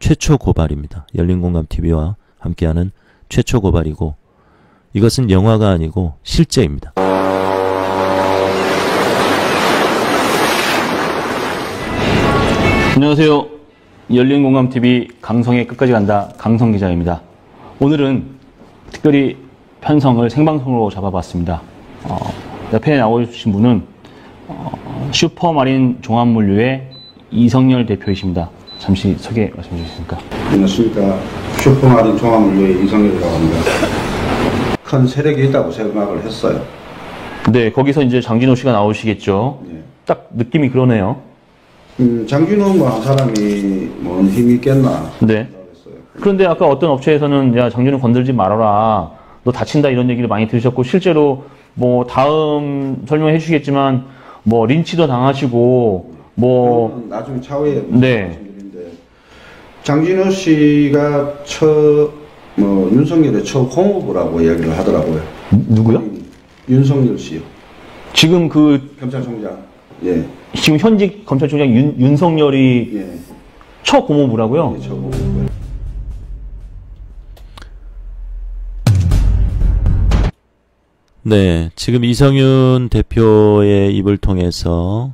최초 고발입니다. 열린공감TV와 함께하는 최초 고발이고, 이것은 영화가 아니고 실제입니다. 안녕하세요. 열린공감TV 강성의 끝까지 간다 강성 기자입니다. 오늘은 특별히 편성을 생방송으로 잡아봤습니다. 옆에 나오신 분은 슈퍼마린 종합물류의 이성열 대표이십니다. 잠시 소개 말씀해 주시겠습니까? 안녕하십니까. 슈퍼마린 종합물류의 이성열이라고 합니다. 큰 세력이 있다고 생각을 했어요. 네, 거기서 이제 장진호 씨가 나오시겠죠. 네. 딱 느낌이 그러네요. 장진호 뭐 한 사람이 뭔 힘이 있겠나. 네. 그런데 아까 어떤 업체에서는 야, 장진호 건들지 말아라. 너 다친다 이런 얘기를 많이 들으셨고, 실제로 뭐 다음 설명해 주시겠지만 뭐 린치도 당하시고 뭐 나중에 차후에 네. 말씀드리는데, 장진호 씨가 윤석열의 공업이라고 이야기를 하더라고요. 누구요? 윤석열 씨요. 지금 그 검찰총장. 예. 지금 현직 검찰총장 윤석열이 예. 처고모부라고요? 예, 처고모부. 네, 지금 이성윤 대표의 입을 통해서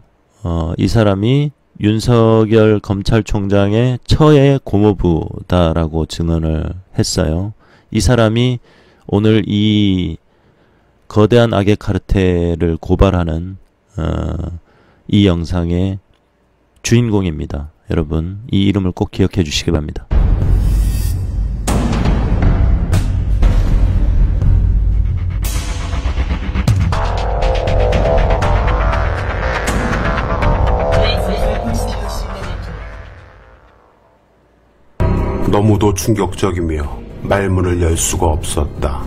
이 사람이 윤석열 검찰총장의 처의 고모부다라고 증언을 했어요. 이 사람이 오늘 이 거대한 악의 카르텔을 고발하는 이 영상의 주인공입니다. 여러분, 이 이름을 꼭 기억해 주시기 바랍니다. 너무도 충격적이며 말문을 열 수가 없었다.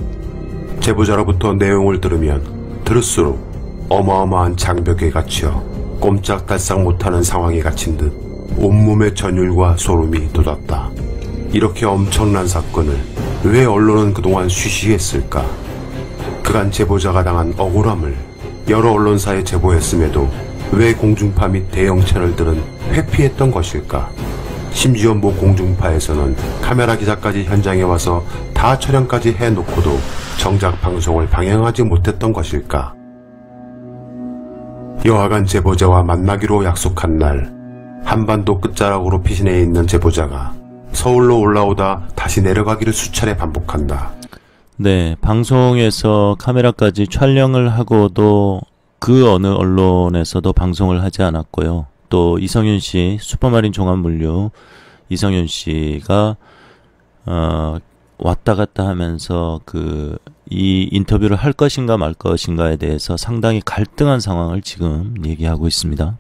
제보자로부터 내용을 들으면 들을수록 어마어마한 장벽에 갇혀 꼼짝달싹 못하는 상황에 갇힌 듯 온몸의 전율과 소름이 돋았다. 이렇게 엄청난 사건을 왜 언론은 그동안 쉬쉬했을까? 그간 제보자가 당한 억울함을 여러 언론사에 제보했음에도 왜 공중파 및 대형 채널들은 회피했던 것일까? 심지어 모 공중파에서는 카메라 기자까지 현장에 와서 다 촬영까지 해놓고도 정작 방송을 방영하지 못했던 것일까? 여하간 제보자와 만나기로 약속한 날, 한반도 끝자락으로 피신해 있는 제보자가 서울로 올라오다 다시 내려가기를 수차례 반복한다. 네, 방송에서 카메라까지 촬영을 하고도 그 어느 언론에서도 방송을 하지 않았고요. 또 이성윤 씨, 슈퍼마린 종합물류 이성윤 씨가 왔다 갔다 하면서 이 인터뷰를 할 것인가 말 것인가에 대해서 상당히 갈등한 상황을 지금 얘기하고 있습니다.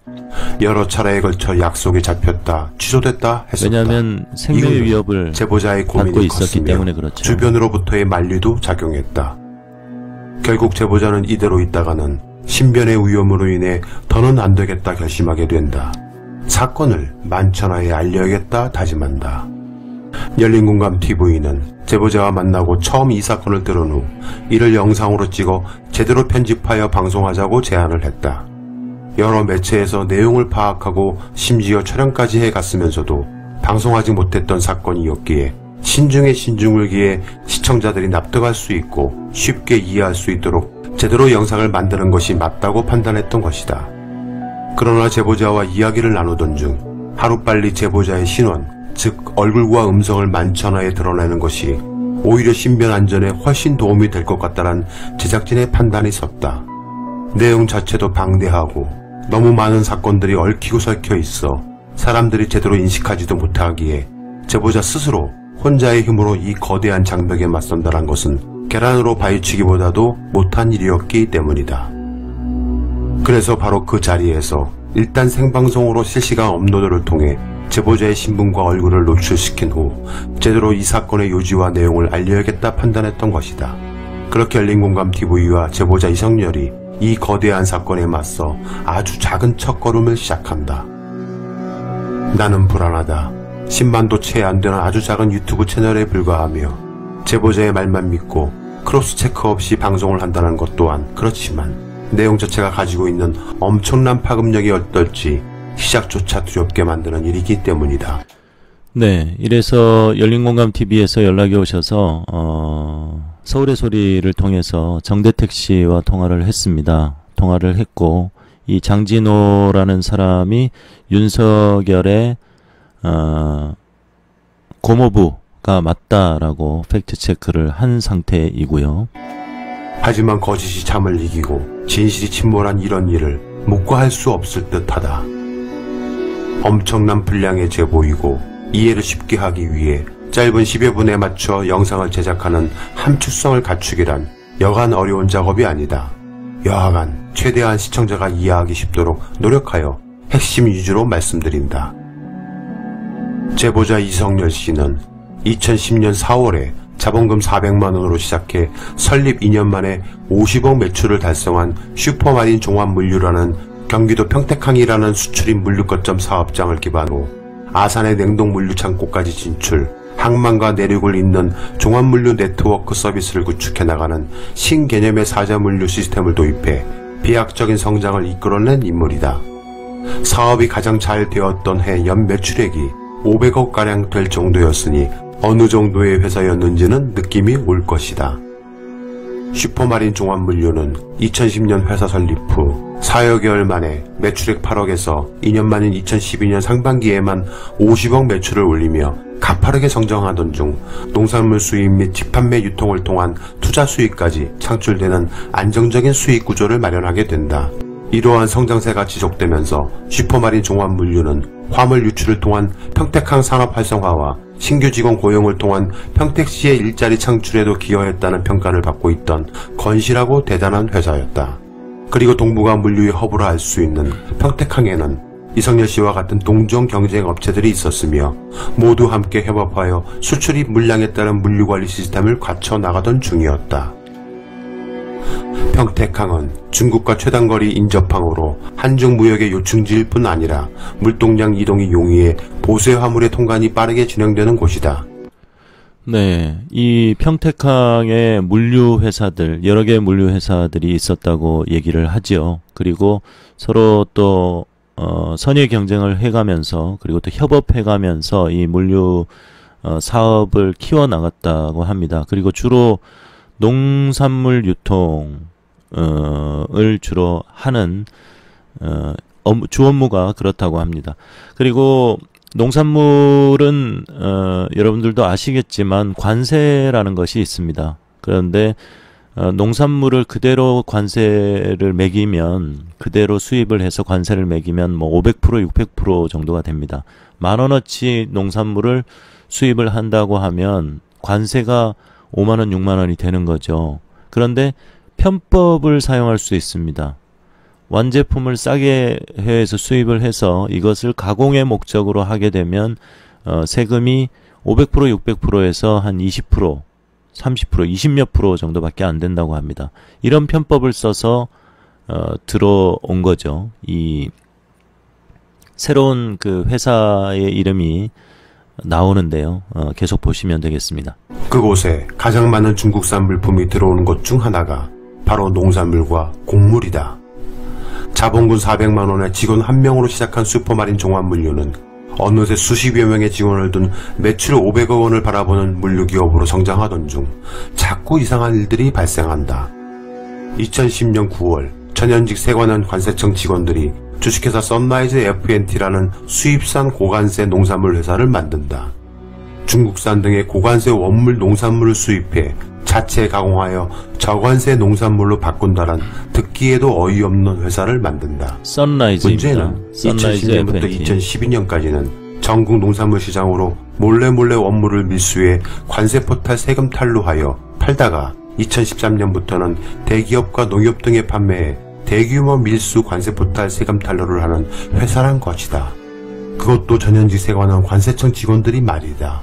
여러 차례에 걸쳐 약속이 잡혔다, 취소됐다 했었다. 왜냐하면 생명의 위협을 제보자의 받고 고민이 있었기 컸으며 때문에 그렇죠. 주변으로부터의 만류도 작용했다. 결국 제보자는 이대로 있다가는 신변의 위험으로 인해 더는 안 되겠다 결심하게 된다. 사건을 만천하에 알려야겠다 다짐한다. 열린공감TV는 제보자와 만나고 처음 이 사건을 들은 후 이를 영상으로 찍어 제대로 편집하여 방송하자고 제안을 했다. 여러 매체에서 내용을 파악하고 심지어 촬영까지 해갔으면서도 방송하지 못했던 사건이었기에 신중에 신중을 기해 시청자들이 납득할 수 있고 쉽게 이해할 수 있도록 제대로 영상을 만드는 것이 맞다고 판단했던 것이다. 그러나 제보자와 이야기를 나누던 중 하루빨리 제보자의 신원, 즉 얼굴과 음성을 만천하에 드러내는 것이 오히려 신변 안전에 훨씬 도움이 될 것 같다는 제작진의 판단이 섰다. 내용 자체도 방대하고 너무 많은 사건들이 얽히고 설켜 있어 사람들이 제대로 인식하지도 못하기에 제보자 스스로 혼자의 힘으로 이 거대한 장벽에 맞선다는 것은 계란으로 바위치기보다도 못한 일이었기 때문이다. 그래서 바로 그 자리에서 일단 생방송으로 실시간 업로드를 통해 제보자의 신분과 얼굴을 노출시킨 후 제대로 이 사건의 요지와 내용을 알려야겠다 판단했던 것이다. 그렇게 열린공감TV와 제보자 이성열이 이 거대한 사건에 맞서 아주 작은 첫걸음을 시작한다. 나는 불안하다. 10만도 채 안 되는 아주 작은 유튜브 채널에 불과하며 제보자의 말만 믿고 크로스 체크 없이 방송을 한다는 것 또한 그렇지만 내용 자체가 가지고 있는 엄청난 파급력이 어떨지 시작조차 두렵게 만드는 일이기 때문이다. 네, 이래서 열린공감TV에서 연락이 오셔서 서울의 소리를 통해서 정대택 씨와 통화를 했습니다. 통화를 했고 이 장진호라는 사람이 윤석열의 고모부가 맞다라고 팩트체크를 한 상태이고요. 하지만 거짓이 참을 이기고 진실이 침몰한 이런 일을 묵과할 수 없을 듯하다. 엄청난 분량의 제보이고 이해를 쉽게 하기 위해 짧은 10여 분에 맞춰 영상을 제작하는 함축성을 갖추기란 여간 어려운 작업이 아니다. 여하간 최대한 시청자가 이해하기 쉽도록 노력하여 핵심 위주로 말씀드린다. 제보자 이성열 씨는 2010년 4월에 자본금 400만원으로 시작해 설립 2년 만에 50억 매출을 달성한 슈퍼마린 종합물류라는 경기도 평택항이라는 수출입 물류 거점 사업장을 기반 후 아산의 냉동물류 창고까지 진출, 항만과 내륙을 잇는 종합물류 네트워크 서비스를 구축해 나가는 신개념의 사자물류 시스템을 도입해 비약적인 성장을 이끌어낸 인물이다. 사업이 가장 잘 되었던 해 연 매출액이 500억가량 될 정도였으니 어느 정도의 회사였는지는 느낌이 올 것이다. 슈퍼마린 종합물류는 2010년 회사 설립 후 4여 개월 만에 매출액 8억에서 2년 만인 2012년 상반기에만 50억 매출을 올리며 가파르게 성장하던 중 농산물 수입 및 직판매 유통을 통한 투자 수익까지 창출되는 안정적인 수익 구조를 마련하게 된다. 이러한 성장세가 지속되면서 슈퍼마린 종합물류는 화물 유출을 통한 평택항 산업 활성화와 신규 직원 고용을 통한 평택시의 일자리 창출에도 기여했다는 평가를 받고 있던 건실하고 대단한 회사였다. 그리고 동북아 물류의 허브라 할 수 있는 평택항에는 이성열 씨와 같은 동종 경쟁 업체들이 있었으며 모두 함께 협업하여 수출입 물량에 따른 물류관리 시스템을 갖춰 나가던 중이었다. 평택항은 중국과 최단거리 인접항으로 한중 무역의 요충지일 뿐 아니라 물동량 이동이 용이해 보세 화물의 통관이 빠르게 진행되는 곳이다. 네, 이 평택항에 물류 회사들, 여러 개의 물류 회사들이 있었다고 얘기를 하죠. 그리고 서로 또 선의 경쟁을 해가면서 그리고 또 협업해가면서 이 물류 사업을 키워나갔다고 합니다. 그리고 주로 농산물 유통을 주로 하는 주 업무가 그렇다고 합니다. 그리고 농산물은 여러분들도 아시겠지만 관세라는 것이 있습니다. 그런데 농산물을 그대로 관세를 매기면 그대로 수입을 해서 관세를 매기면 뭐 500% 600% 정도가 됩니다. 10,000원어치 농산물을 수입을 한다고 하면 관세가 50,000원 60,000원이 되는 거죠. 그런데 편법을 사용할 수 있습니다. 완제품을 싸게 해서 수입을 해서 이것을 가공의 목적으로 하게 되면 세금이 500% 600%에서 한 20% 30% 20몇 프로 정도밖에 안 된다고 합니다. 이런 편법을 써서 들어온 거죠. 이 새로운 그 회사의 이름이 나오는데요. 계속 보시면 되겠습니다. 그곳에 가장 많은 중국산 물품이 들어오는 것 중 하나가 바로 농산물과 곡물이다. 자본금 400만원의 직원 1명으로 시작한 슈퍼마린 종합물류는 어느새 수십여 명의 직원을 둔 매출 500억 원을 바라보는 물류기업으로 성장하던 중 자꾸 이상한 일들이 발생한다. 2010년 9월 전현직 세관원 관세청 직원들이 주식회사 선라이즈 F&T라는 수입산 고관세 농산물 회사를 만든다. 중국산 등의 고관세 원물 농산물을 수입해 자체 가공하여 저관세 농산물로 바꾼다란 듣기에도 어이없는 회사를 만든다. 선라이즈입니다. 문제는 2010년부터 2012년까지는 전국 농산물 시장으로 몰래 원물을 밀수해 관세 포탈 세금 탈루하여 팔다가 2013년부터는 대기업과 농협 등에 판매해 대규모 밀수 관세 포탈 세금 탈루를 하는 회사란 것이다. 그것도 전현직 세관원 관세청 직원들이 말이다.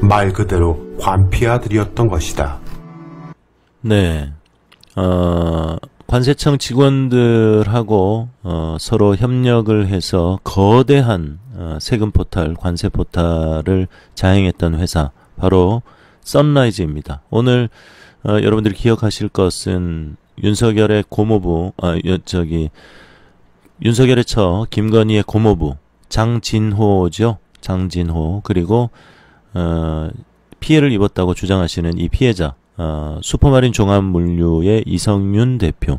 말 그대로 관피아들이었던 것이다. 네, 관세청 직원들하고 서로 협력을 해서 거대한 세금 포탈, 관세 포탈을 자행했던 회사, 바로 선라이즈입니다. 오늘 여러분들이 기억하실 것은 윤석열의 고모부, 윤석열의 처 김건희의 고모부 장진호죠. 장진호, 그리고 피해를 입었다고 주장하시는 이 피해자, 슈퍼마린 종합물류의 이성열 대표,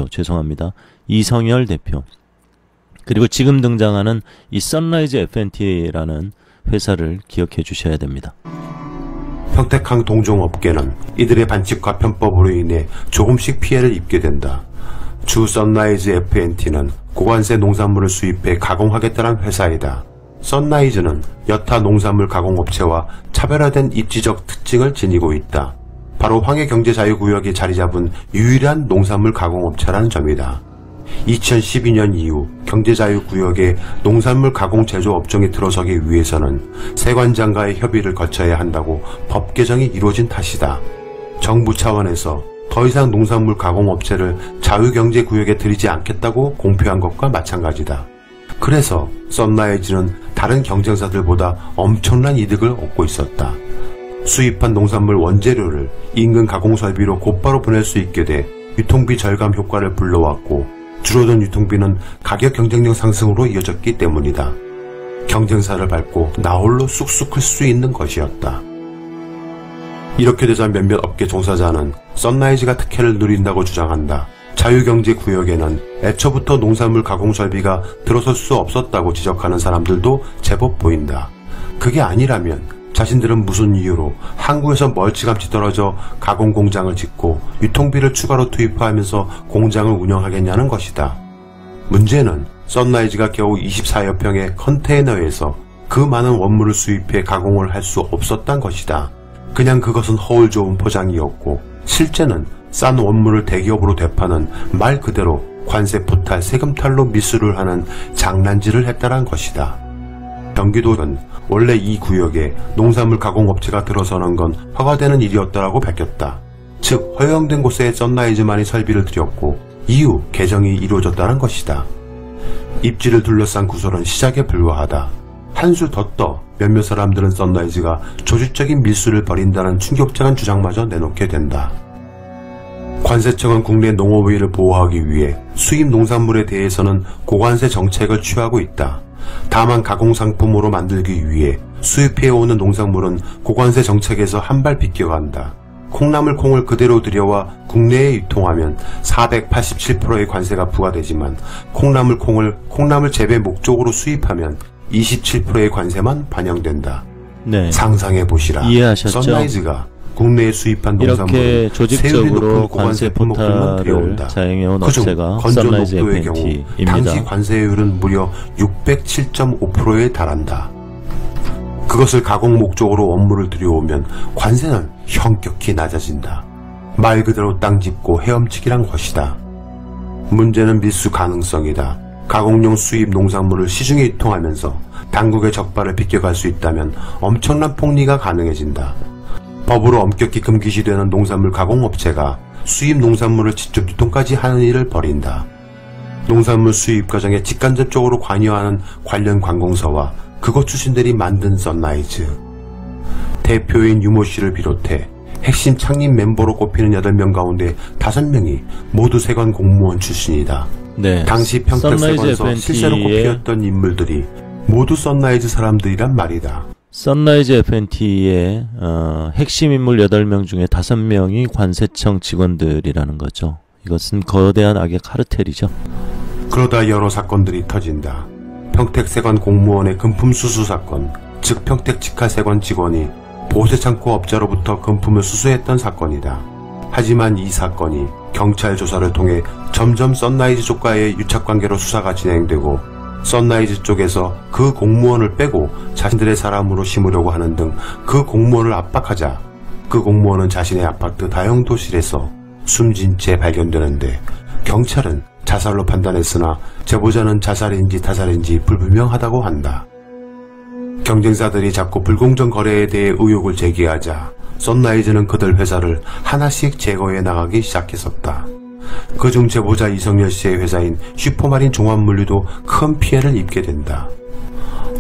죄송합니다. 이성열 대표. 그리고 지금 등장하는 이 선라이즈 FNT라는 회사를 기억해 주셔야 됩니다. 평택항 동종업계는 이들의 반칙과 편법으로 인해 조금씩 피해를 입게 된다. 주 선라이즈 FNT는 고관세 농산물을 수입해 가공하겠다는 회사이다. 선라이즈는 여타 농산물 가공업체와 차별화된 입지적 특징을 지니고 있다. 바로 황해경제자유구역에 자리잡은 유일한 농산물 가공업체라는 점이다. 2012년 이후 경제자유구역에 농산물 가공 제조업종에 들어서기 위해서는 세관장과의 협의를 거쳐야 한다고 법 개정이 이루어진 탓이다. 정부 차원에서 더 이상 농산물 가공업체를 자유경제구역에 들이지 않겠다고 공표한 것과 마찬가지다. 그래서 선라이즈는 다른 경쟁사들보다 엄청난 이득을 얻고 있었다. 수입한 농산물 원재료를 인근 가공설비로 곧바로 보낼 수 있게 돼 유통비 절감 효과를 불러왔고, 줄어든 유통비는 가격 경쟁력 상승으로 이어졌기 때문이다. 경쟁사를 밟고 나홀로 쑥쑥 클 수 있는 것이었다. 이렇게 되자 몇몇 업계 종사자는 선라이즈가 특혜를 누린다고 주장한다. 자유경제구역에는 애초부터 농산물 가공설비가 들어설 수 없었다고 지적하는 사람들도 제법 보인다. 그게 아니라면 자신들은 무슨 이유로 한국에서 멀찌감치 떨어져 가공공장을 짓고 유통비를 추가로 투입하면서 공장을 운영하겠냐는 것이다. 문제는 선라이즈가 겨우 24여 평의 컨테이너에서 그 많은 원물을 수입해 가공을 할 수 없었단 것이다. 그냥 그것은 허울 좋은 포장이었고, 실제는 싼 원물을 대기업으로 되파는 말 그대로 관세 포탈, 세금 탈로 미수를 하는 장난질을 했다란 것이다. 경기도는 원래 이 구역에 농산물 가공업체가 들어서는 건 허가되는 일이었다라고 밝혔다. 즉 허용된 곳에 선라이즈만이 설비를 들였고 이후 개정이 이루어졌다는 것이다. 입지를 둘러싼 구설은 시작에 불과하다. 한술 더 떠 몇몇 사람들은 선라이즈가 조직적인 밀수를 벌인다는 충격적인 주장마저 내놓게 된다. 관세청은 국내 농업의를 보호하기 위해 수입 농산물에 대해서는 고관세 정책을 취하고 있다. 다만 가공상품으로 만들기 위해 수입해오는 농산물은 고관세 정책에서 한 발 비껴간다. 콩나물 콩을 그대로 들여와 국내에 유통하면 487%의 관세가 부과되지만 콩나물 콩을 콩나물 재배 목적으로 수입하면 27%의 관세만 반영된다. 네. 상상해보시라. 이해하셨죠? 선라이즈가 국내에 수입한 농산물을 이렇게 조직적으로 관세 포탈을 자행해온 업체가 선라이즈 FNT입니다. 당시 관세율은 무려 607.5%에 달한다. 그것을 가공 목적으로 원물을 들여오면 관세는 현격히 낮아진다. 말 그대로 땅 짚고 헤엄치기란 것이다. 문제는 밀수 가능성이다. 가공용 수입 농산물을 시중에 유통하면서 당국의 적발을 비껴갈 수 있다면 엄청난 폭리가 가능해진다. 법으로 엄격히 금기시되는 농산물 가공업체가 수입 농산물을 직접 유통까지 하는 일을 벌인다. 농산물 수입 과정에 직간접적으로 관여하는 관련 관공서와 그것 출신들이 만든 선라이즈. 대표인 유모 씨를 비롯해 핵심 창립 멤버로 꼽히는 8명 가운데 5명이 모두 세관 공무원 출신이다. 네. 당시 평택세관에서 실세로 꼽히었던 인물들이 모두 선라이즈 사람들이란 말이다. 선라이즈 FNT의 핵심 인물 8명 중에 5명이 관세청 직원들이라는 거죠. 이것은 거대한 악의 카르텔이죠. 그러다 여러 사건들이 터진다. 평택세관 공무원의 금품 수수 사건, 즉 평택 직하세관 직원이 보세창고 업자로부터 금품을 수수했던 사건이다. 하지만 이 사건이 경찰 조사를 통해 점점 선라이즈 쪽과의 유착관계로 수사가 진행되고 선라이즈 쪽에서 그 공무원을 빼고 자신들의 사람으로 심으려고 하는 등 그 공무원을 압박하자 그 공무원은 자신의 아파트 다용도실에서 숨진 채 발견되는데 경찰은 자살로 판단했으나 제보자는 자살인지 타살인지 불분명하다고 한다. 경쟁사들이 자꾸 불공정 거래에 대해 의혹을 제기하자 선라이즈는 그들 회사를 하나씩 제거해 나가기 시작했었다. 그중 제보자 이성열 씨의 회사인 슈퍼마린 종합물류도 큰 피해를 입게 된다.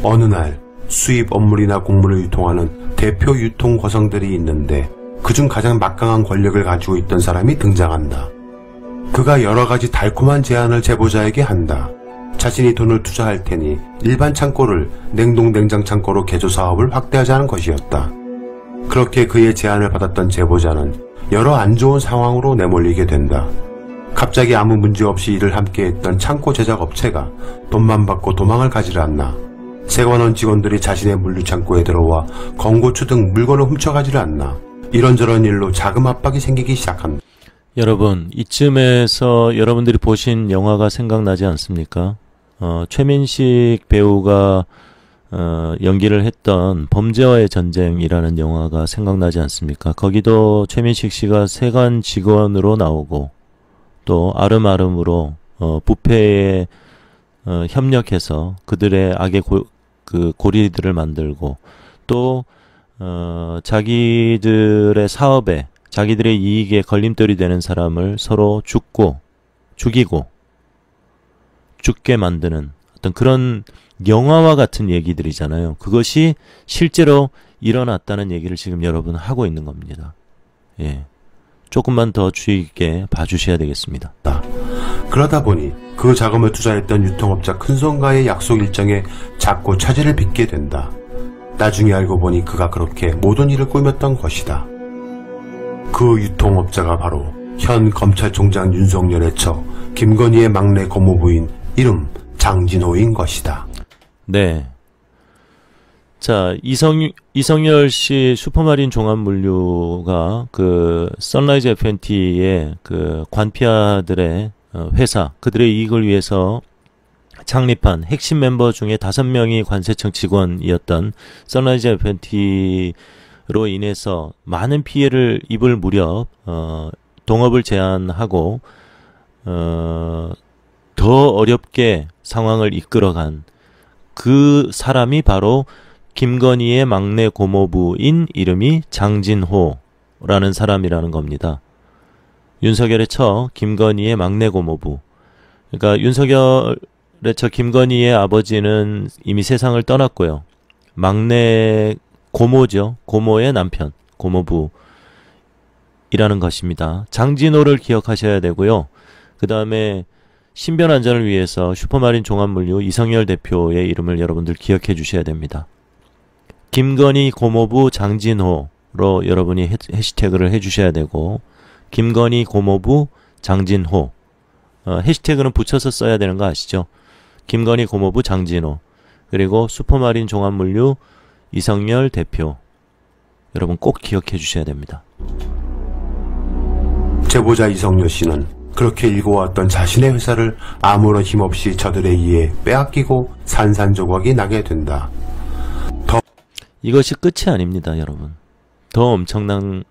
어느 날 수입 업물이나 곡물을 유통하는 대표 유통 거성들이 있는데 그중 가장 막강한 권력을 가지고 있던 사람이 등장한다. 그가 여러가지 달콤한 제안을 제보자에게 한다. 자신이 돈을 투자할 테니 일반 창고를 냉동 냉장 창고로 개조 사업을 확대하자는 것이었다. 그렇게 그의 제안을 받았던 제보자는 여러 안 좋은 상황으로 내몰리게 된다. 갑자기 아무 문제 없이 일을 함께했던 창고 제작 업체가 돈만 받고 도망을 가지를 않나. 세관원 직원들이 자신의 물류창고에 들어와 건고추 등 물건을 훔쳐가지를 않나. 이런저런 일로 자금 압박이 생기기 시작한다. 여러분, 이쯤에서 여러분들이 보신 영화가 생각나지 않습니까? 최민식 배우가 연기를 했던 범죄와의 전쟁이라는 영화가 생각나지 않습니까? 거기도 최민식 씨가 세관 직원으로 나오고 또 아름아름으로 부패에 협력해서 그들의 악의 고리들을 만들고 또 자기들의 사업에 자기들의 이익에 걸림돌이 되는 사람을 서로 죽이고 죽게 만드는 어떤 그런 영화와 같은 얘기들이잖아요. 그것이 실제로 일어났다는 얘기를 지금 여러분 하고 있는 겁니다. 예. 조금만 더 주의 깊게 봐주셔야 되겠습니다. 그러다 보니 그 자금을 투자했던 유통업자 큰손과의 약속 일정에 자꾸 차질을 빚게 된다. 나중에 알고 보니 그가 그렇게 모든 일을 꾸몄던 것이다. 그 유통업자가 바로 현 검찰총장 윤석열의 처 김건희의 막내 고모부인 이름 장진호인 것이다. 네. 자, 이성열 씨 슈퍼마린 종합물류가 그 선라이즈 FNT의 그 관피아들의 회사, 그들의 이익을 위해서 창립한 핵심 멤버 중에 5명이 관세청 직원이었던 선라이즈 FNT로 인해서 많은 피해를 입을 무렵 동업을 제한하고 더 어렵게 상황을 이끌어간 그 사람이 바로 김건희의 막내 고모부인 이름이 장진호라는 사람이라는 겁니다. 윤석열의 처 김건희의 막내 고모부. 그러니까 윤석열의 처 김건희의 아버지는 이미 세상을 떠났고요. 막내 고모죠. 고모의 남편, 고모부이라는 것입니다. 장진호를 기억하셔야 되고요. 그 다음에 신변 안전을 위해서 슈퍼마린 종합물류 이성열 대표의 이름을 여러분들 기억해 주셔야 됩니다. 김건희 고모부 장진호로 여러분이 해시태그를 해주셔야 되고, 김건희 고모부 장진호, 해시태그는 붙여서 써야 되는 거 아시죠? 김건희 고모부 장진호, 그리고 슈퍼마린 종합물류 이성열 대표, 여러분 꼭 기억해 주셔야 됩니다. 제보자 이성열 씨는 그렇게 일궈왔던 자신의 회사를 아무런 힘없이 저들에 의해 빼앗기고 산산조각이 나게 된다. 이것이 끝이 아닙니다, 여러분. 더 엄청난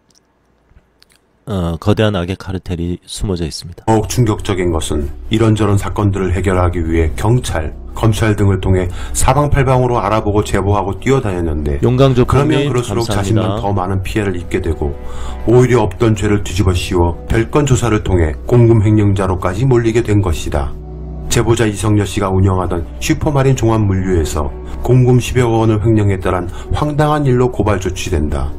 거대한 악의 카르텔이 숨어져 있습니다. 더욱 충격적인 것은 이런저런 사건들을 해결하기 위해 경찰, 검찰 등을 통해 사방팔방으로 알아보고 제보하고 뛰어다녔는데, 용강조 그러면 그럴수록 자신만 더 많은 피해를 입게 되고 오히려 없던 죄를 뒤집어 씌워 별건 조사를 통해 공금 횡령자로까지 몰리게 된 것이다. 제보자 이성열 씨가 운영하던 슈퍼마린 종합물류에서 공금 10여 원을 횡령했다란 황당한 일로 고발 조치된다.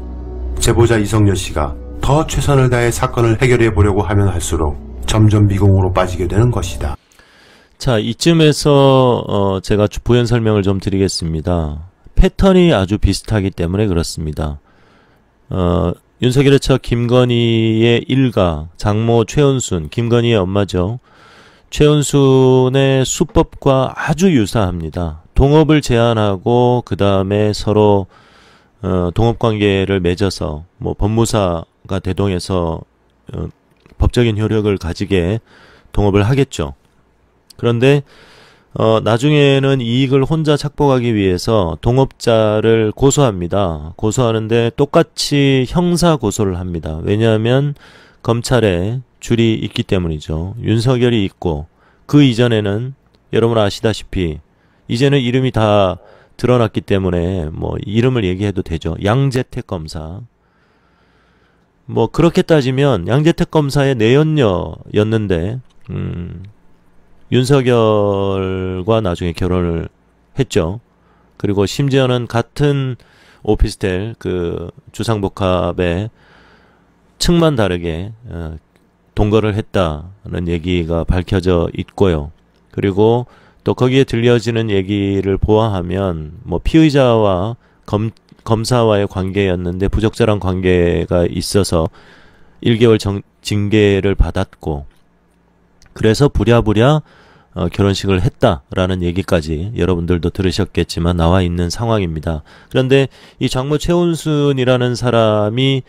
제보자 이성열 씨가 더 최선을 다해 사건을 해결해 보려고 하면 할수록 점점 미궁으로 빠지게 되는 것이다. 자, 이쯤에서 제가 부연 설명을 좀 드리겠습니다. 패턴이 아주 비슷하기 때문에 그렇습니다. 윤석열의 처 김건희의 일가, 장모 최은순, 김건희의 엄마죠. 최은순의 수법과 아주 유사합니다. 동업을 제한하고 그 다음에 서로 동업관계를 맺어서 뭐 법무사가 대동해서 법적인 효력을 가지게 동업을 하겠죠. 그런데 나중에는 이익을 혼자 착복하기 위해서 동업자를 고소합니다. 고소하는데 똑같이 형사 고소를 합니다. 왜냐하면 검찰에 줄이 있기 때문이죠. 윤석열이 있고, 그 이전에는 여러분 아시다시피 이제는 이름이 다 드러났기 때문에 뭐 이름을 얘기해도 되죠. 양재택 검사. 뭐 그렇게 따지면 양재택 검사의 내연녀였는데 윤석열과 나중에 결혼을 했죠. 그리고 심지어는 같은 오피스텔 그 주상복합에 층만 다르게 동거를 했다는 얘기가 밝혀져 있고요. 그리고 또 거기에 들려지는 얘기를 보아하면 뭐 피의자와 검사와의 관계였는데 부적절한 관계가 있어서 1개월 징계를 받았고 그래서 부랴부랴 결혼식을 했다라는 얘기까지 여러분들도 들으셨겠지만 나와 있는 상황입니다. 그런데 이 장모 최은순이라는 사람이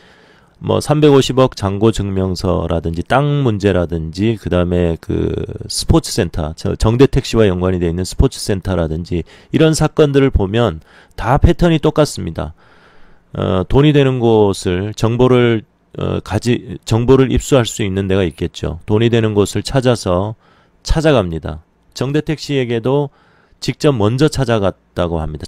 뭐 350억 잔고 증명서라든지 땅 문제라든지 그다음에 그 스포츠센터 정대택 씨와 연관이 되어 있는 스포츠센터라든지 이런 사건들을 보면 다 패턴이 똑같습니다. 돈이 되는 곳을 정보를 입수할 수 있는 데가 있겠죠. 돈이 되는 곳을 찾아갑니다. 정대택 씨에게도 직접 먼저 찾아왔다고 합니다.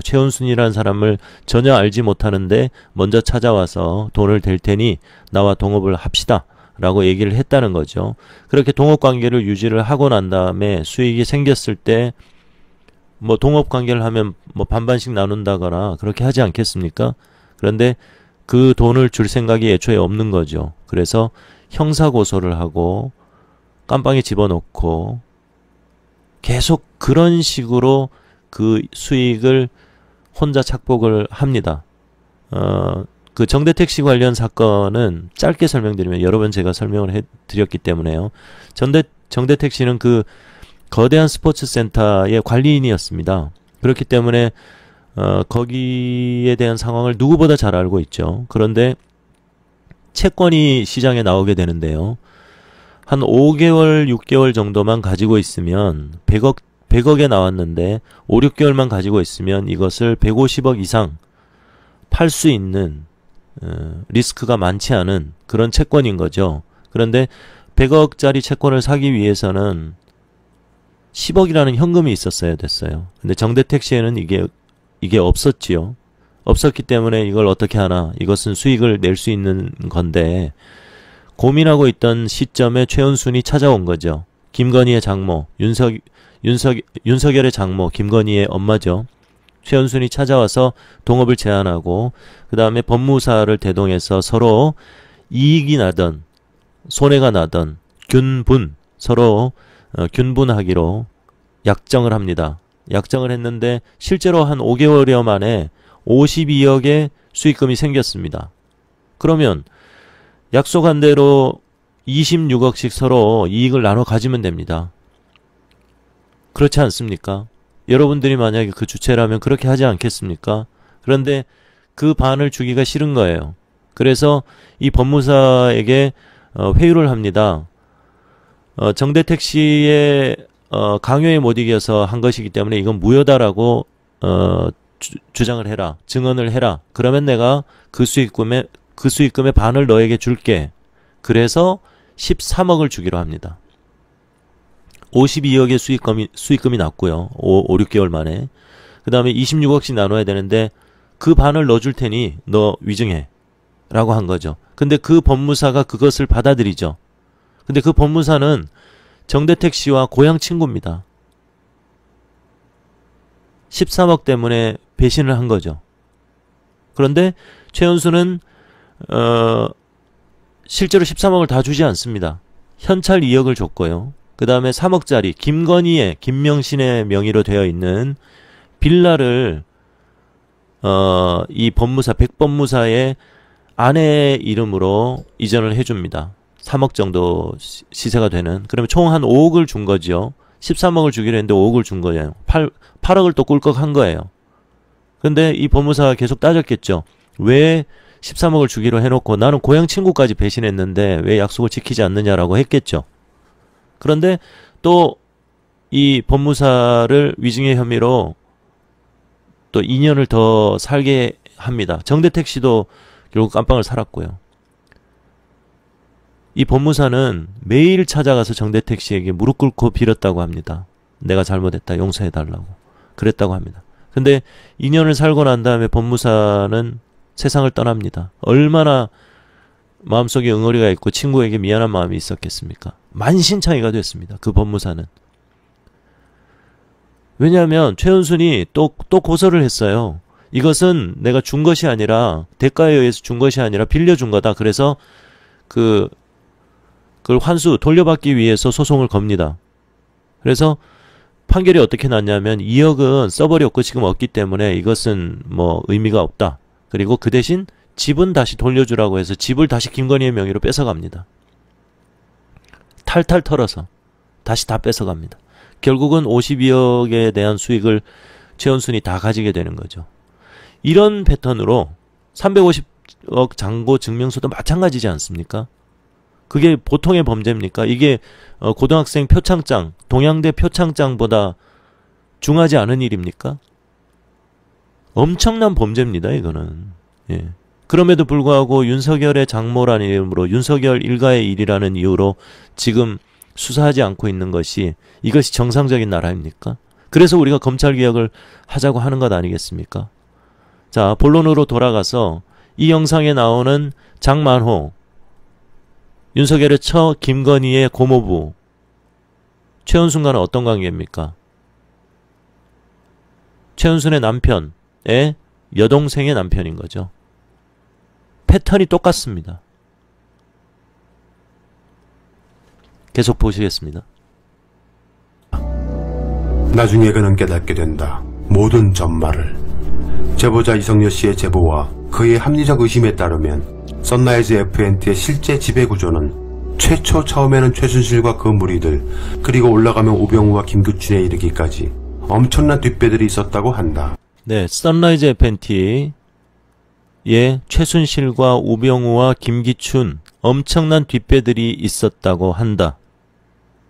최은순이라는 사람을 전혀 알지 못하는데 먼저 찾아와서 돈을 댈 테니 나와 동업을 합시다 라고 얘기를 했다는 거죠. 그렇게 동업관계를 유지를 하고 난 다음에 수익이 생겼을 때 뭐 동업관계를 하면 뭐 반반씩 나눈다거나 그렇게 하지 않겠습니까? 그런데 그 돈을 줄 생각이 애초에 없는 거죠. 그래서 형사고소를 하고 깜빵에 집어넣고 계속 그런 식으로 그 수익을 혼자 착복을 합니다. 그 정대택 씨 관련 사건은 짧게 설명드리면 여러 번 제가 설명을 해드렸기 때문에요. 정대택 씨는 그 거대한 스포츠 센터의 관리인이었습니다. 그렇기 때문에 거기에 대한 상황을 누구보다 잘 알고 있죠. 그런데 채권이 시장에 나오게 되는데요. 한 5개월, 6개월 정도만 가지고 있으면 100억에 나왔는데 5, 6개월만 가지고 있으면 이것을 150억 이상 팔 수 있는 리스크가 많지 않은 그런 채권인 거죠. 그런데 100억짜리 채권을 사기 위해서는 10억이라는 현금이 있었어야 됐어요. 근데 정대택 씨에는 이게 없었지요. 없었기 때문에 이걸 어떻게 하나, 이것은 수익을 낼 수 있는 건데 고민하고 있던 시점에 최은순이 찾아온 거죠. 김건희의 장모, 윤석열의 장모, 김건희의 엄마죠. 최은순이 찾아와서 동업을 제안하고 그 다음에 법무사를 대동해서 서로 이익이 나던 손해가 나던 서로 균분하기로 약정을 합니다. 약정을 했는데 실제로 한 5개월여 만에 52억의 수익금이 생겼습니다. 그러면 약속한 대로 26억씩 서로 이익을 나눠 가지면 됩니다. 그렇지 않습니까? 여러분들이 만약에 그 주체라면 그렇게 하지 않겠습니까? 그런데 그 반을 주기가 싫은 거예요. 그래서 이 법무사에게 회유를 합니다. 정대택 씨의 강요에 못 이겨서 한 것이기 때문에 이건 무효다라고 주장을 해라. 증언을 해라. 그러면 내가 그 수익금의 반을 너에게 줄게. 그래서 13억을 주기로 합니다. 52억의 수익금이 났고요. 5, 6개월 만에. 그 다음에 26억씩 나눠야 되는데 그 반을 넣어줄 테니 너 위증해. 라고 한 거죠. 근데 그 법무사가 그것을 받아들이죠. 근데 그 법무사는 정대택 씨와 고향 친구입니다. 13억 때문에 배신을 한 거죠. 그런데 최은수는 실제로 13억을 다 주지 않습니다. 현찰 2억을 줬고요. 그 다음에 3억짜리 김명신의 명의로 되어 있는 빌라를 이 법무사, 백법무사의 아내의 이름으로 이전을 해줍니다. 3억 정도 시세가 되는. 그러면 총 한 5억을 준 거죠. 13억을 주기로 했는데 5억을 준 거예요. 8억을 또 꿀꺽한 거예요. 근데 이 법무사가 계속 따졌겠죠. 왜 13억을 주기로 해놓고 나는 고향 친구까지 배신했는데 왜 약속을 지키지 않느냐라고 했겠죠. 그런데 또 이 법무사를 위증의 혐의로 또 2년을 더 살게 합니다. 정대택 씨도 결국 깜빵을 살았고요. 이 법무사는 매일 찾아가서 정대택 씨에게 무릎 꿇고 빌었다고 합니다. 내가 잘못했다. 용서해달라고. 그랬다고 합니다. 근데 2년을 살고 난 다음에 법무사는 세상을 떠납니다. 얼마나 마음속에 응어리가 있고 친구에게 미안한 마음이 있었겠습니까? 만신창이가 됐습니다. 그 법무사는. 왜냐하면 최은순이 또 고소를 했어요. 이것은 내가 준 것이 아니라 대가에 의해서 준 것이 아니라 빌려준 거다. 그래서 그걸 환수 돌려받기 위해서 소송을 겁니다. 그래서 판결이 어떻게 났냐면 2억은 써버렸고 지금 없기 때문에 이것은 뭐 의미가 없다. 그리고 그 대신 집은 다시 돌려주라고 해서 집을 다시 김건희의 명의로 뺏어갑니다. 탈탈 털어서 다시 다 뺏어갑니다. 결국은 52억에 대한 수익을 최은순이 다 가지게 되는 거죠. 이런 패턴으로 350억 잔고 증명서도 마찬가지지 않습니까? 그게 보통의 범죄입니까? 이게 고등학생 표창장, 동양대 표창장보다 중하지 않은 일입니까? 엄청난 범죄입니다, 이거는. 예. 그럼에도 불구하고 윤석열의 장모라는 이름으로 윤석열 일가의 일이라는 이유로 지금 수사하지 않고 있는 것이 이것이 정상적인 나라입니까? 그래서 우리가 검찰개혁을 하자고 하는 것 아니겠습니까? 자, 본론으로 돌아가서 이 영상에 나오는 장만호, 윤석열의 처 김건희의 고모부, 최은순과는 어떤 관계입니까? 최은순의 남편의 여동생의 남편인 거죠. 패턴이 똑같습니다. 계속 보시겠습니다. 나중에 그는 깨닫게 된다. 모든 전말을. 제보자 이성열 씨의 제보와 그의 합리적 의심에 따르면 선라이즈 FNT의 실제 지배구조는 최초 처음에는 최순실과 그 무리들, 그리고 올라가면 오병우와 김규춘에 이르기까지 엄청난 뒷배들이 있었다고 한다. 네, 선라이즈 FNT의 최순실과 오병우와 김기춘 엄청난 뒷배들이 있었다고 한다.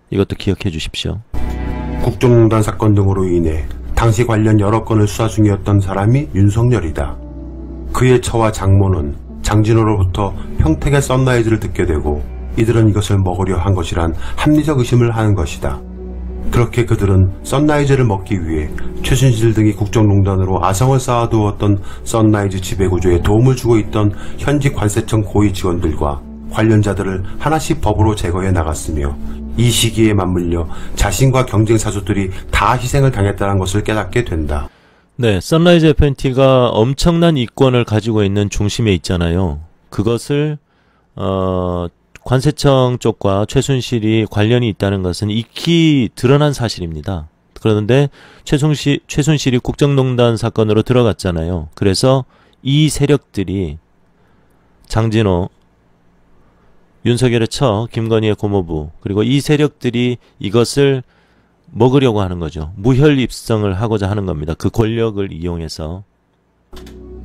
이것도 기억해 주십시오. 국정농단 사건 등으로 인해 당시 관련 여러 건을 수사 중이었던 사람이 윤석열이다. 그의 처와 장모는 장진호로부터 평택의 선라이즈를 듣게 되고 이들은 이것을 먹으려 한 것이란 합리적 의심을 하는 것이다. 그렇게 그들은 선라이즈를 먹기 위해 최순실 등이 국정농단으로 아성을 쌓아두었던 선라이즈 지배구조에 도움을 주고 있던 현직 관세청 고위 직원들과 관련자들을 하나씩 법으로 제거해 나갔으며 이 시기에 맞물려 자신과 경쟁 사수들이 다 희생을 당했다는 것을 깨닫게 된다. 네, 선라이즈 FNT가 엄청난 이권을 가지고 있는 중심에 있잖아요. 그것을 관세청 쪽과 최순실이 관련이 있다는 것은 익히 드러난 사실입니다. 그런데 최순실이 국정농단 사건으로 들어갔잖아요. 그래서 이 세력들이 장진호, 윤석열의 처, 김건희의 고모부, 그리고 이 세력들이 이것을 먹으려고 하는 거죠. 무혈입성을 하고자 하는 겁니다. 그 권력을 이용해서.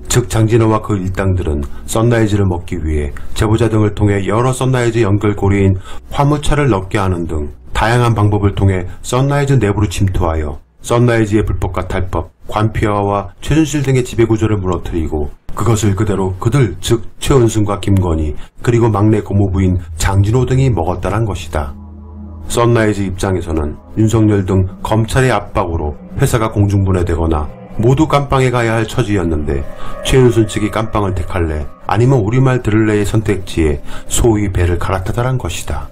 즉 장진호와 그 일당들은 선라이즈를 먹기 위해 제보자 등을 통해 여러 선라이즈 연결고리인 화물차를 넣게 하는 등 다양한 방법을 통해 선라이즈 내부로 침투하여 선라이즈의 불법과 탈법, 관피아와 최순실 등의 지배구조를 무너뜨리고 그것을 그대로 그들 즉 최은순과 김건희 그리고 막내 고모부인 장진호 등이 먹었다는 것이다. 선라이즈 입장에서는 윤석열 등 검찰의 압박으로 회사가 공중분해되거나 모두 깜빵에 가야 할 처지였는데 최은순 측이 깜빵을 택할래 아니면 우리말 들을래의 선택지에 소위 배를 갈아타다란 것이다.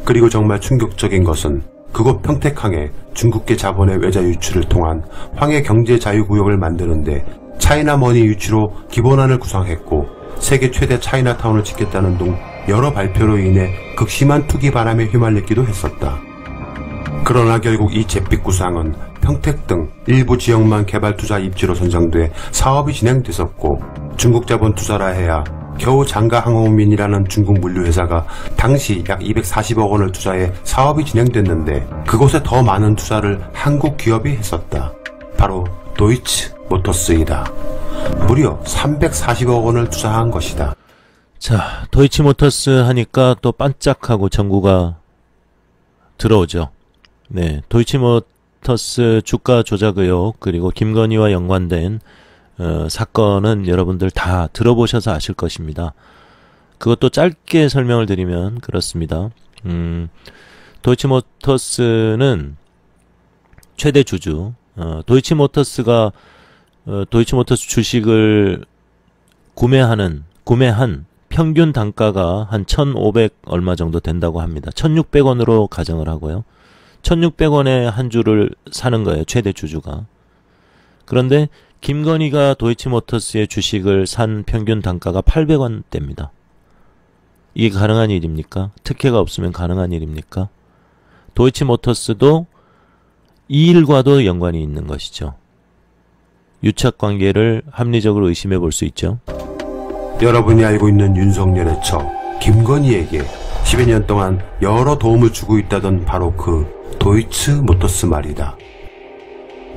그리고 정말 충격적인 것은 그곳 평택항에 중국계 자본의 외자 유치를 통한 황해 경제자유구역을 만드는데 차이나머니 유치로 기본안을 구상했고 세계 최대 차이나타운을 짓겠다는 등 여러 발표로 인해 극심한 투기 바람에 휘말리기도 했었다. 그러나 결국 이 잿빛 구상은 평택 등 일부 지역만 개발 투자 입지로 선정돼 사업이 진행됐었고 중국 자본 투자라 해야 겨우 장가항공민이라는 중국 물류회사가 당시 약 240억 원을 투자해 사업이 진행됐는데 그곳에 더 많은 투자를 한국 기업이 했었다. 바로 도이치 모터스이다. 무려 340억 원을 투자한 것이다. 자, 도이치모터스 하니까 또 반짝하고 정구가 들어오죠. 네, 도이치모터스 주가 조작 의혹 그리고 김건희와 연관된 사건은 여러분들 다 들어보셔서 아실 것입니다. 그것도 짧게 설명을 드리면 그렇습니다. 도이치모터스는 최대 주주, 도이치모터스가 도이치모터스 주식을 구매한 평균 단가가 한 1,500 얼마 정도 된다고 합니다. 1,600원으로 가정을 하고요. 1,600원에 한 주를 사는 거예요. 최대 주주가. 그런데 김건희가 도이치모터스의 주식을 산 평균 단가가 800원대입니다. 이게 가능한 일입니까? 특혜가 없으면 가능한 일입니까? 도이치모터스도 이 일과도 연관이 있는 것이죠. 유착관계를 합리적으로 의심해 볼 수 있죠. 여러분이 알고 있는 윤석열의 처 김건희에게 10여 년 동안 여러 도움을 주고 있다던 바로 그 도이츠 모터스 말이다.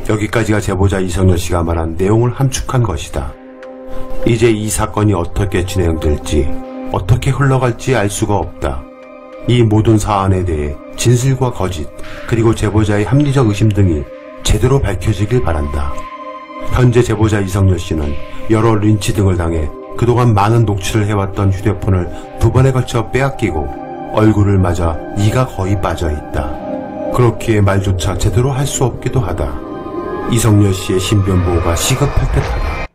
여기까지가 제보자 이성열 씨가 말한 내용을 함축한 것이다. 이제 이 사건이 어떻게 진행될지, 어떻게 흘러갈지 알 수가 없다. 이 모든 사안에 대해 진실과 거짓, 그리고 제보자의 합리적 의심 등이 제대로 밝혀지길 바란다. 현재 제보자 이성열 씨는 여러 린치 등을 당해 그동안 많은 녹취를 해왔던 휴대폰을 2번에 걸쳐 빼앗기고 얼굴을 맞아 이가 거의 빠져있다. 그렇기에 말조차 제대로 할 수 없기도 하다. 이성열 씨의 신변보호가 시급할 듯하다.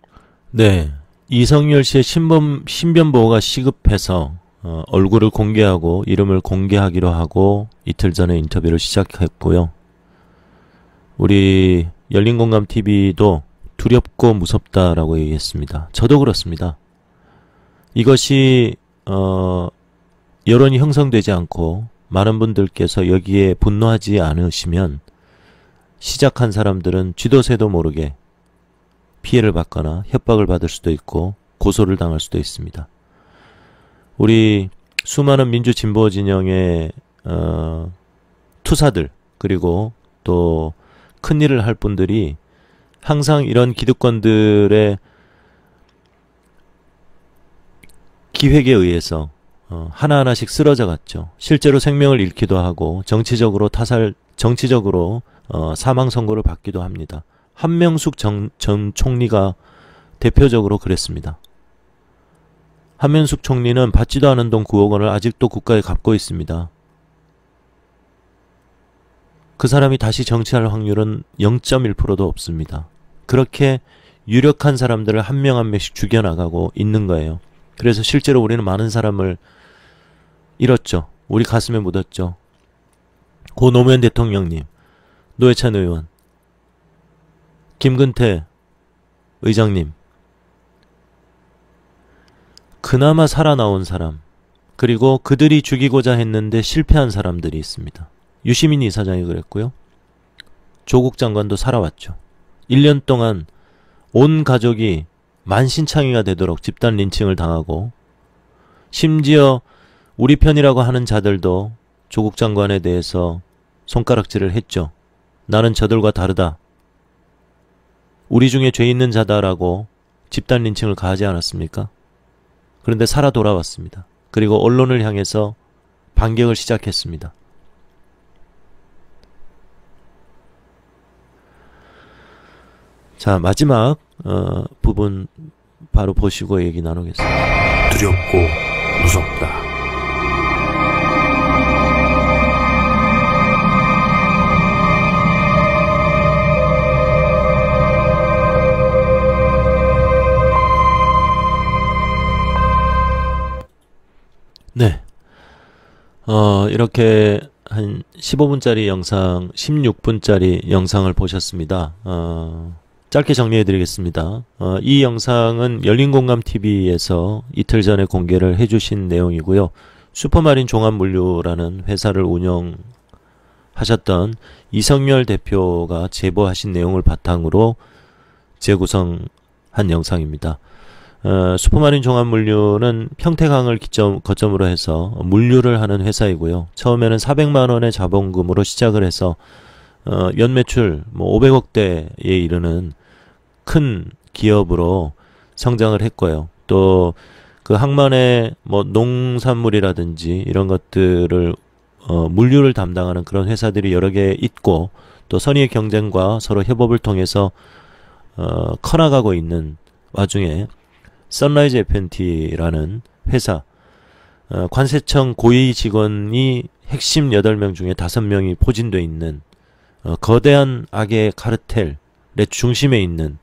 네, 이성열 씨의 신변보호가 시급해서 얼굴을 공개하고 이름을 공개하기로 하고 이틀 전에 인터뷰를 시작했고요. 우리 열린공감TV도 두렵고 무섭다라고 얘기했습니다. 저도 그렇습니다. 이것이 여론이 형성되지 않고 많은 분들께서 여기에 분노하지 않으시면 시작한 사람들은 쥐도 새도 모르게 피해를 받거나 협박을 받을 수도 있고 고소를 당할 수도 있습니다. 우리 수많은 민주진보 진영의 투사들, 그리고 또 큰일을 할 분들이 항상 이런 기득권들의 기획에 의해서 하나하나씩 쓰러져 갔죠. 실제로 생명을 잃기도 하고 정치적으로 사망 선고를 받기도 합니다. 한명숙 전 총리가 대표적으로 그랬습니다. 한명숙 총리는 받지도 않은 돈 9억 원을 아직도 국가에 갚고 있습니다. 그 사람이 다시 정치할 확률은 0.1%도 없습니다. 그렇게 유력한 사람들을 한 명 한 명씩 죽여나가고 있는 거예요. 그래서 실제로 우리는 많은 사람을 잃었죠. 우리 가슴에 묻었죠. 고 노무현 대통령님, 노회찬 의원, 김근태 의장님, 그나마 살아나온 사람, 그리고 그들이 죽이고자 했는데 실패한 사람들이 있습니다. 유시민 이사장이 그랬고요. 조국 장관도 살아왔죠. 1년 동안 온 가족이 만신창이가 되도록 집단 린칭을 당하고, 심지어 우리 편이라고 하는 자들도 조국 장관에 대해서 손가락질을 했죠. 나는 저들과 다르다. 우리 중에 죄 있는 자다라고 집단 린칭을 가하지 않았습니까? 그런데 살아 돌아왔습니다. 그리고 언론을 향해서 반격을 시작했습니다. 자, 마지막 부분 바로 보시고 얘기 나누겠습니다. 두렵고 무섭다. 네. 이렇게 한 15분짜리 영상, 16분짜리 영상을 보셨습니다. 짧게 정리해드리겠습니다. 이 영상은 열린공감TV에서 이틀 전에 공개를 해주신 내용이고요. 슈퍼마린 종합물류라는 회사를 운영하셨던 이성열 대표가 제보하신 내용을 바탕으로 재구성한 영상입니다. 슈퍼마린 종합물류는 평택항을 거점으로 해서 물류를 하는 회사이고요. 처음에는 400만원의 자본금으로 시작을 해서 연매출 500억대에 이르는 큰 기업으로 성장을 했고요. 또 그 항만의 농산물이라든지 이런 것들을 물류를 담당하는 그런 회사들이 여러 개 있고, 또 선의의 경쟁과 서로 협업을 통해서 커나가고 있는 와중에 선라이즈 F&T라는 회사, 관세청 고위 직원이 핵심 8명 중에 5명이 포진되어 있는 거대한 악의 카르텔의 중심에 있는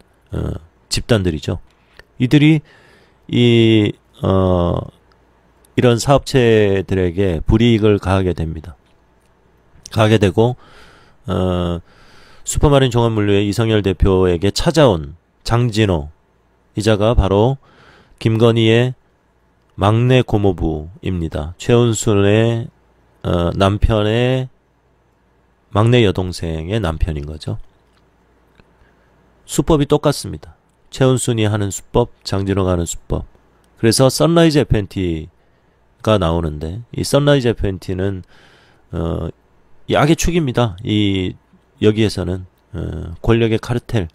집단들이죠. 이들이 이런 사업체들에게 불이익을 가하게 됩니다. 가하게 되고 슈퍼마린 종합물류의 이성열 대표에게 찾아온 장진호 이자가 바로 김건희의 막내 고모부입니다. 최은순의 남편의 막내 여동생의 남편인 거죠. 수법이 똑같습니다. 최은순이 하는 수법, 장진호가 하는 수법. 그래서 선라이즈 FNT가 나오는데 이 선라이즈 FNT는 이 악의 축입니다. 이 여기에서는 권력의 카르텔,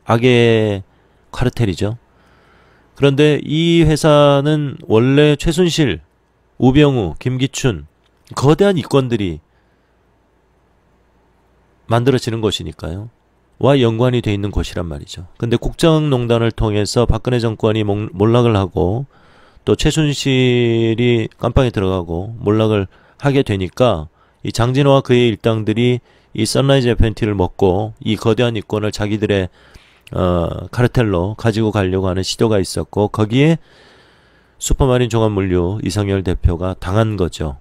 악의 카르텔이죠. 그런데 이 회사는 원래 최순실, 우병우, 김기춘 거대한 이권들이 만들어지는 것이니까요. 와 연관이 돼 있는 곳이란 말이죠. 근데 국정농단을 통해서 박근혜 정권이 몰락을 하고 또 최순실이 깜빵에 들어가고 몰락을 하게 되니까 이 장진호와 그의 일당들이 이 선라이즈 FNT를 먹고 이 거대한 이권을 자기들의 카르텔로 가지고 가려고 하는 시도가 있었고 거기에 슈퍼마린 종합물류 이성열 대표가 당한 거죠.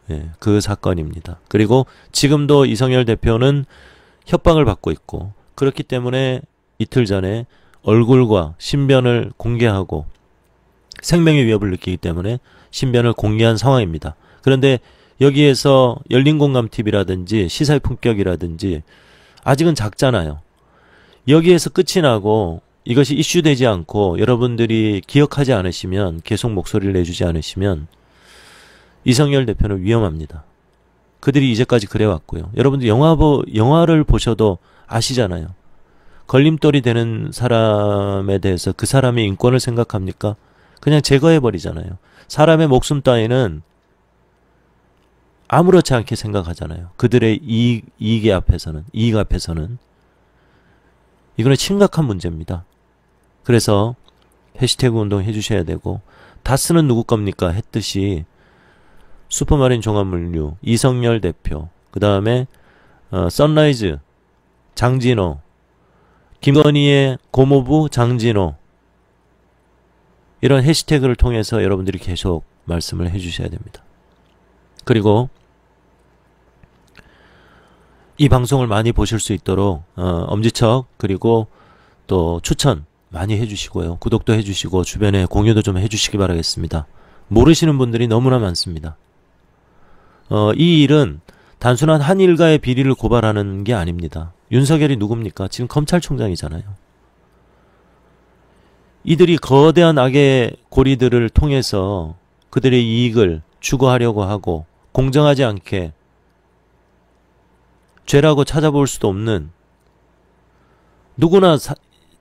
예, 그 사건입니다. 그리고 지금도 이성열 대표는 협박을 받고 있고 그렇기 때문에 이틀 전에 얼굴과 신변을 공개하고 생명의 위협을 느끼기 때문에 신변을 공개한 상황입니다. 그런데 여기에서 열린공감TV라든지 시사의 품격이라든지 아직은 작잖아요. 여기에서 끝이 나고 이것이 이슈되지 않고 여러분들이 기억하지 않으시면 계속 목소리를 내주지 않으시면 이성열 대표는 위험합니다. 그들이 이제까지 그래왔고요. 여러분들 영화를 보셔도 아시잖아요. 걸림돌이 되는 사람에 대해서 그 사람의 인권을 생각합니까? 그냥 제거해버리잖아요. 사람의 목숨 따위는 아무렇지 않게 생각하잖아요. 그들의 이익 앞에서는 이거는 심각한 문제입니다. 그래서 해시태그 운동 해주셔야 되고 다스는 누구 겁니까? 했듯이 슈퍼마린 종합물류 이성열 대표 그 다음에 선라이즈 장진호 김건희의 고모부 장진호 이런 해시태그를 통해서 여러분들이 계속 말씀을 해주셔야 됩니다. 그리고 이 방송을 많이 보실 수 있도록 엄지척 그리고 또 추천 많이 해주시고요. 구독도 해주시고 주변에 공유도 좀 해주시기 바라겠습니다. 모르시는 분들이 너무나 많습니다. 이 일은 단순한 한 일가의 비리를 고발하는 게 아닙니다. 윤석열이 누굽니까? 지금 검찰총장이잖아요. 이들이 거대한 악의 고리들을 통해서 그들의 이익을 추구하려고 하고 공정하지 않게 죄라고 찾아볼 수도 없는 누구나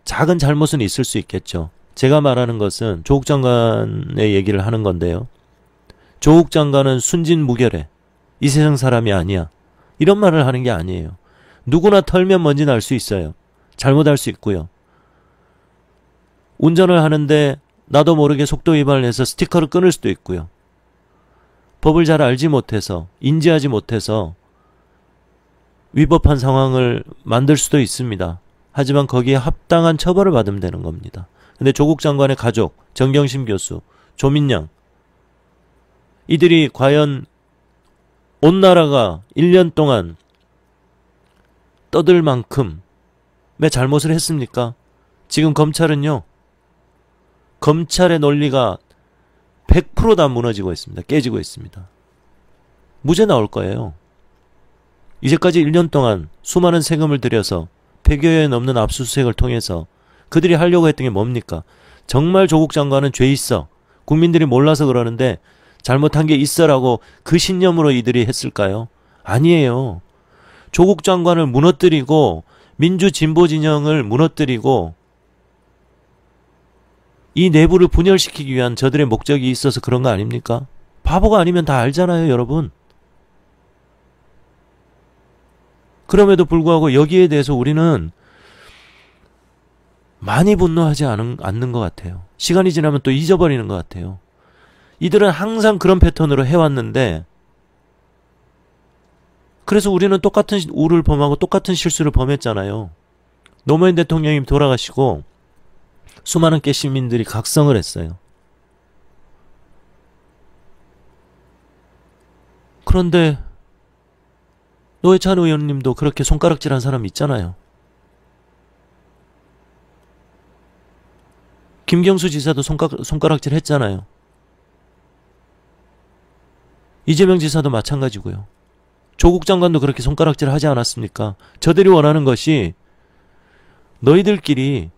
작은 잘못은 있을 수 있겠죠. 제가 말하는 것은 조국 장관의 얘기를 하는 건데요. 조국 장관은 순진무결해. 이 세상 사람이 아니야. 이런 말을 하는 게 아니에요. 누구나 털면 뭔지 알 수 있어요. 잘못할 수 있고요. 운전을 하는데 나도 모르게 속도 위반을 해서 스티커를 끊을 수도 있고요. 법을 잘 알지 못해서 인지하지 못해서 위법한 상황을 만들 수도 있습니다. 하지만 거기에 합당한 처벌을 받으면 되는 겁니다. 근데 조국 장관의 가족, 정경심 교수, 조민영 이들이 과연 온 나라가 1년 동안 떠들 만큼의 잘못을 했습니까? 지금 검찰은요. 검찰의 논리가 100% 다 무너지고 있습니다. 깨지고 있습니다. 무죄 나올 거예요. 이제까지 1년 동안 수많은 세금을 들여서 100여에 넘는 압수수색을 통해서 그들이 하려고 했던 게 뭡니까? 정말 조국 장관은 죄 있어. 국민들이 몰라서 그러는데 잘못한 게 있어라고 그 신념으로 이들이 했을까요? 아니에요. 조국 장관을 무너뜨리고 민주 진보 진영을 무너뜨리고 이 내부를 분열시키기 위한 저들의 목적이 있어서 그런 거 아닙니까? 바보가 아니면 다 알잖아요, 여러분. 그럼에도 불구하고 여기에 대해서 우리는 많이 분노하지 않는 것 같아요. 시간이 지나면 또 잊어버리는 것 같아요. 이들은 항상 그런 패턴으로 해왔는데 그래서 우리는 똑같은 우를 범하고 똑같은 실수를 범했잖아요. 노무현 대통령이 돌아가시고 수많은 개 시민들이 각성을 했어요. 그런데 노회찬 의원님도 그렇게 손가락질한 사람이 있잖아요. 김경수 지사도 손가락질 했잖아요. 이재명 지사도 마찬가지고요. 조국 장관도 그렇게 손가락질 하지 않았습니까? 저들이 원하는 것이 너희들끼리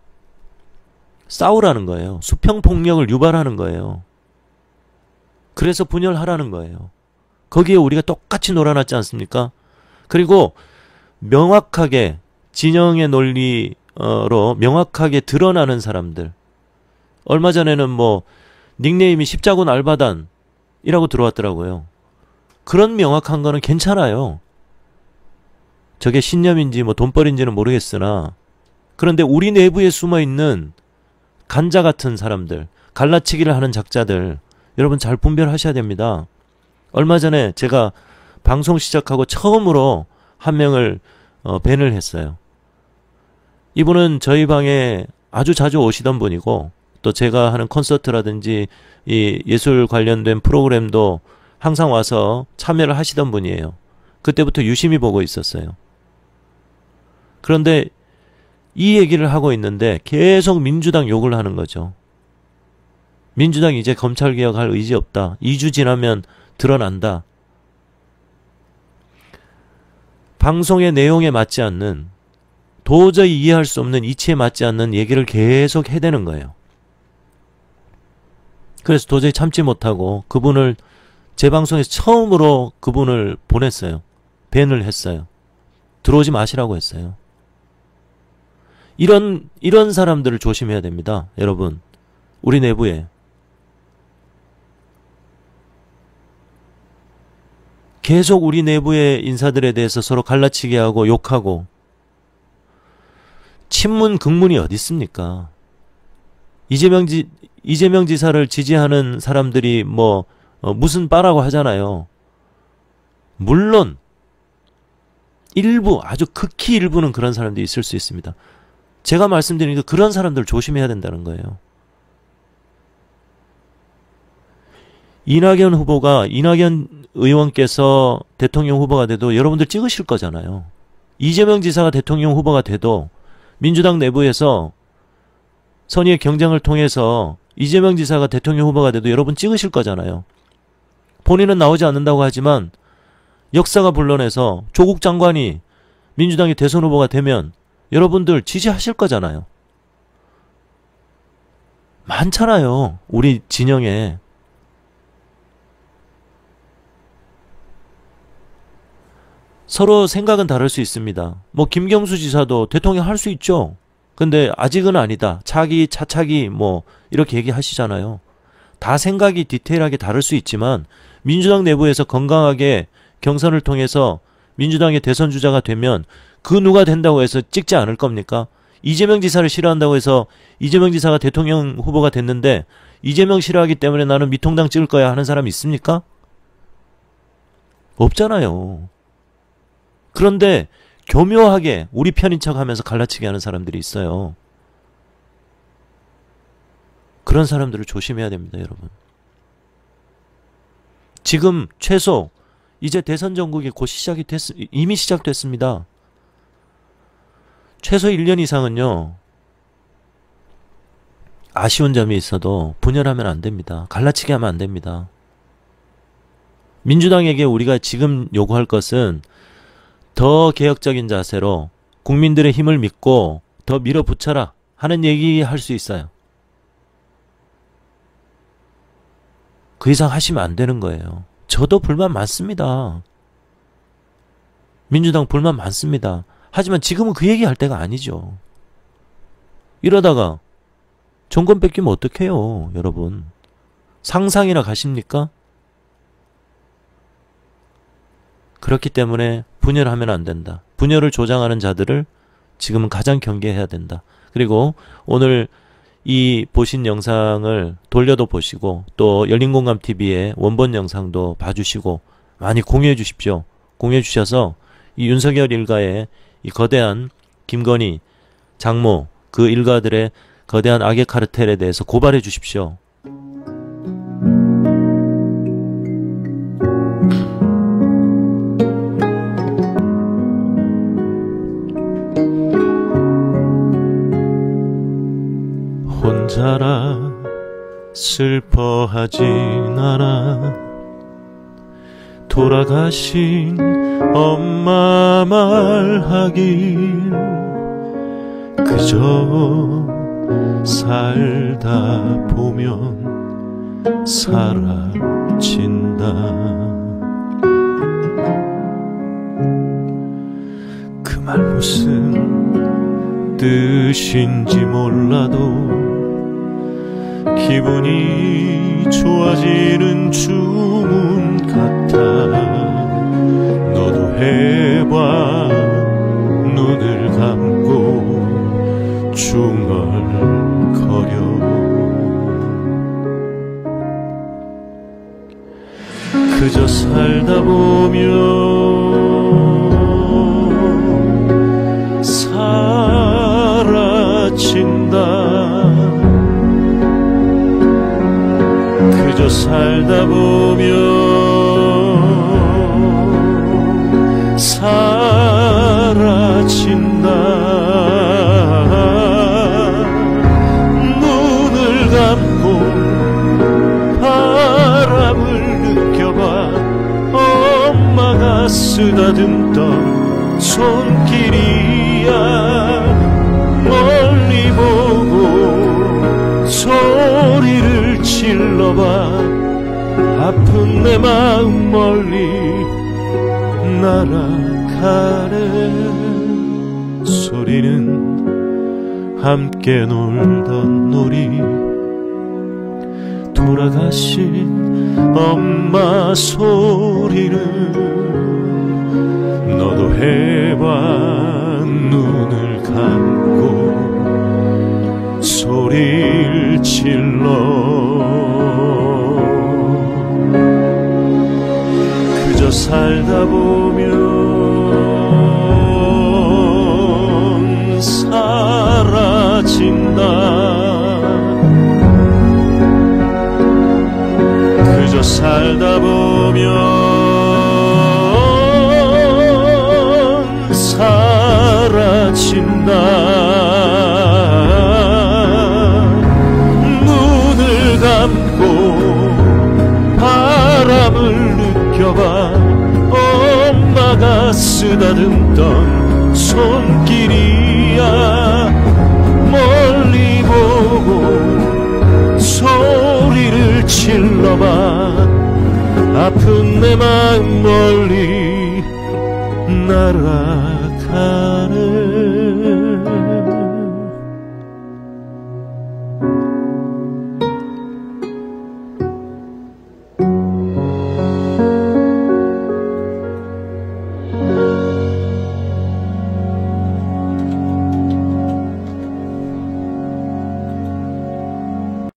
싸우라는 거예요. 수평폭력을 유발하는 거예요. 그래서 분열하라는 거예요. 거기에 우리가 똑같이 놀아놨지 않습니까? 그리고 명확하게 진영의 논리로 명확하게 드러나는 사람들. 얼마 전에는 뭐 닉네임이 십자군 알바단이라고 들어왔더라고요. 그런 명확한 거는 괜찮아요. 저게 신념인지 뭐 돈벌인지는 모르겠으나, 그런데 우리 내부에 숨어있는 간자 같은 사람들, 갈라치기를 하는 작자들, 여러분 잘 분별하셔야 됩니다. 얼마 전에 제가 방송 시작하고 처음으로 한 명을 밴을 했어요. 이분은 저희 방에 아주 자주 오시던 분이고, 또 제가 하는 콘서트라든지 이 예술 관련된 프로그램도 항상 와서 참여를 하시던 분이에요. 그때부터 유심히 보고 있었어요. 그런데 이 얘기를 하고 있는데 계속 민주당 욕을 하는 거죠. 민주당 이제 검찰개혁할 의지 없다. 2주 지나면 드러난다. 방송의 내용에 맞지 않는, 도저히 이해할 수 없는 이치에 맞지 않는 얘기를 계속 해대는 거예요. 그래서 도저히 참지 못하고 그분을 제 방송에서 처음으로 그분을 보냈어요. 밴을 했어요. 들어오지 마시라고 했어요. 이런 사람들을 조심해야 됩니다. 여러분. 우리 내부에. 계속 우리 내부의 인사들에 대해서 서로 갈라치게 하고 욕하고. 친문 극문이 어디 있습니까? 이재명 지사를 지지하는 사람들이 무슨 빠라고 하잖아요. 물론 일부, 아주 극히 일부는 그런 사람들이 있을 수 있습니다. 제가 말씀드리니까 그런 사람들 조심해야 된다는 거예요. 이낙연 의원께서 대통령 후보가 돼도 여러분들 찍으실 거잖아요. 이재명 지사가 대통령 후보가 돼도 민주당 내부에서 선의의 경쟁을 통해서 이재명 지사가 대통령 후보가 돼도 여러분 찍으실 거잖아요. 본인은 나오지 않는다고 하지만 역사가 불러내서 조국 장관이 민주당의 대선 후보가 되면 여러분들 지지하실 거잖아요. 많잖아요. 우리 진영에. 서로 생각은 다를 수 있습니다. 김경수 지사도 대통령 할 수 있죠. 근데 아직은 아니다. 차차기 이렇게 얘기하시잖아요. 다 생각이 디테일하게 다를 수 있지만 민주당 내부에서 건강하게 경선을 통해서 민주당의 대선 주자가 되면 그 누가 된다고 해서 찍지 않을 겁니까? 이재명 지사를 싫어한다고 해서 이재명 지사가 대통령 후보가 됐는데 이재명 싫어하기 때문에 나는 미통당 찍을 거야 하는 사람이 있습니까? 없잖아요. 그런데 교묘하게 우리 편인 척하면서 갈라치기 하는 사람들이 있어요. 그런 사람들을 조심해야 됩니다, 여러분. 지금 최소 이제 대선 전국이 곧 이미 시작됐습니다. 최소 1년 이상은요. 아쉬운 점이 있어도 분열하면 안 됩니다. 갈라치기 하면 안 됩니다. 민주당에게 우리가 지금 요구할 것은 더 개혁적인 자세로 국민들의 힘을 믿고 더 밀어붙여라 하는 얘기할 수 있어요. 그 이상 하시면 안 되는 거예요. 저도 불만 많습니다. 민주당 불만 많습니다. 하지만 지금은 그 얘기할 때가 아니죠. 이러다가 정권 뺏기면 어떡해요, 여러분. 상상이나 가십니까? 그렇기 때문에 분열하면 안 된다. 분열을 조장하는 자들을 지금은 가장 경계해야 된다. 그리고 오늘 이 보신 영상을 돌려도 보시고 또 열린공감TV의 원본 영상도 봐주시고 많이 공유해 주십시오. 공유해 주셔서 이 윤석열 일가의 이 거대한 김건희, 장모 그 일가들의 거대한 악의 카르텔에 대해서 고발해 주십시오. 혼자라 슬퍼하진 않아 돌아가신 엄마 말하길 그저 살다 보면 사라진다. 그 말 무슨 뜻인지 몰라도 기분이 좋아지는 주문 같아. 너도 해봐. 눈을 감고 중얼거려. 그저 살다 보면 사라진다. 그저 살다 보면 사라진다. 눈을 감고 바람을 느껴봐. 엄마가 쓰다듬던 손길이야. 멀리 보고 소리를 질러봐. 아픈 내 마음 멀리 날아가네. 소리는 함께 놀던 놀이. 돌아가신 엄마 소리는 너도 해봐. 눈을 감고 소리를 질러. 그저 살다 보면 사라진다. 그저 살다 보면 사라진다. 눈을 감고 바람을 느껴봐. 엄마가 쓰다듬던 손길이야. 멀리 보고 소리를 질러봐. 아픈 내 마음 멀리 날아